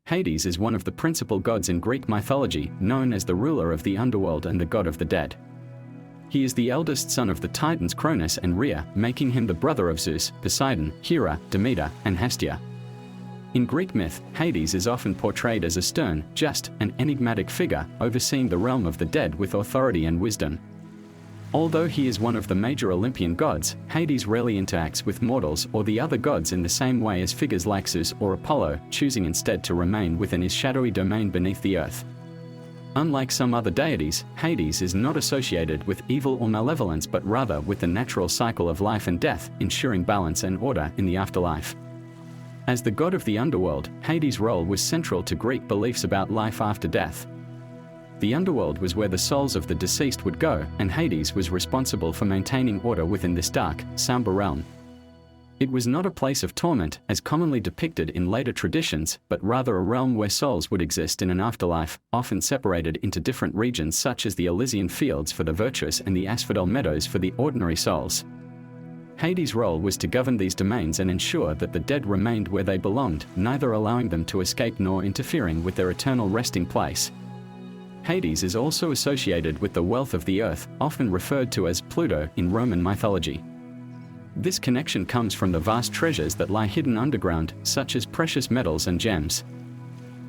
Hades is one of the principal gods in Greek mythology, known as the ruler of the underworld and the god of the dead. He is the eldest son of the Titans Cronus and Rhea, making him the brother of Zeus, Poseidon, Hera, Demeter, and Hestia. In Greek myth, Hades is often portrayed as a stern, just, and enigmatic figure, overseeing the realm of the dead with authority and wisdom. Although he is one of the major Olympian gods, Hades rarely interacts with mortals or the other gods in the same way as figures like Zeus or Apollo, choosing instead to remain within his shadowy domain beneath the earth. Unlike some other deities, Hades is not associated with evil or malevolence but rather with the natural cycle of life and death, ensuring balance and order in the afterlife. As the god of the underworld, Hades' role was central to Greek beliefs about life after death. The underworld was where the souls of the deceased would go, and Hades was responsible for maintaining order within this dark, somber realm. It was not a place of torment, as commonly depicted in later traditions, but rather a realm where souls would exist in an afterlife, often separated into different regions such as the Elysian fields for the virtuous and the asphodel meadows for the ordinary souls. Hades' role was to govern these domains and ensure that the dead remained where they belonged, neither allowing them to escape nor interfering with their eternal resting place. Hades is also associated with the wealth of the earth, often referred to as Pluto in Roman mythology. This connection comes from the vast treasures that lie hidden underground, such as precious metals and gems.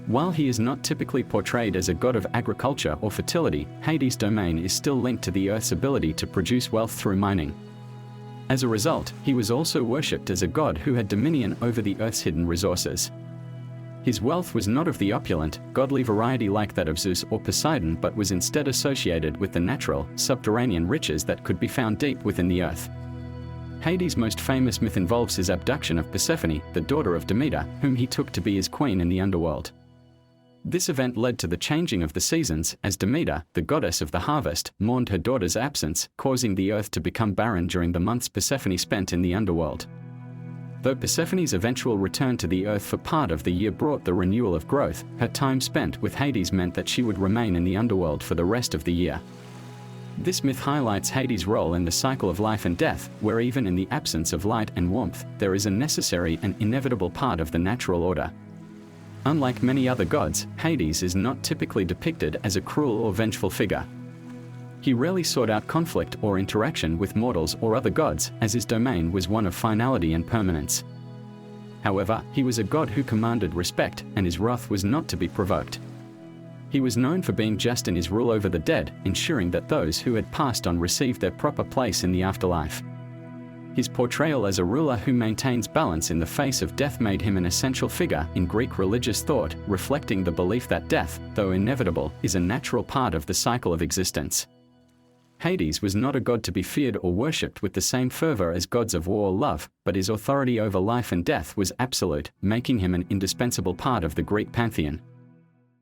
While he is not typically portrayed as a god of agriculture or fertility, Hades' domain is still linked to the earth's ability to produce wealth through mining. As a result, he was also worshipped as a god who had dominion over the earth's hidden resources. His wealth was not of the opulent, godly variety like that of Zeus or Poseidon, but was instead associated with the natural, subterranean riches that could be found deep within the earth. Hades' most famous myth involves his abduction of Persephone, the daughter of Demeter, whom he took to be his queen in the underworld. This event led to the changing of the seasons, as Demeter, the goddess of the harvest, mourned her daughter's absence, causing the earth to become barren during the months Persephone spent in the underworld. Though Persephone's eventual return to the earth for part of the year brought the renewal of growth, her time spent with Hades meant that she would remain in the underworld for the rest of the year. This myth highlights Hades' role in the cycle of life and death, where even in the absence of light and warmth, there is a necessary and inevitable part of the natural order. Unlike many other gods, Hades is not typically depicted as a cruel or vengeful figure. He rarely sought out conflict or interaction with mortals or other gods, as his domain was one of finality and permanence. However, he was a god who commanded respect, and his wrath was not to be provoked. He was known for being just in his rule over the dead, ensuring that those who had passed on received their proper place in the afterlife. His portrayal as a ruler who maintains balance in the face of death made him an essential figure in Greek religious thought, reflecting the belief that death, though inevitable, is a natural part of the cycle of existence. Hades was not a god to be feared or worshipped with the same fervor as gods of war or love, but his authority over life and death was absolute, making him an indispensable part of the Greek pantheon.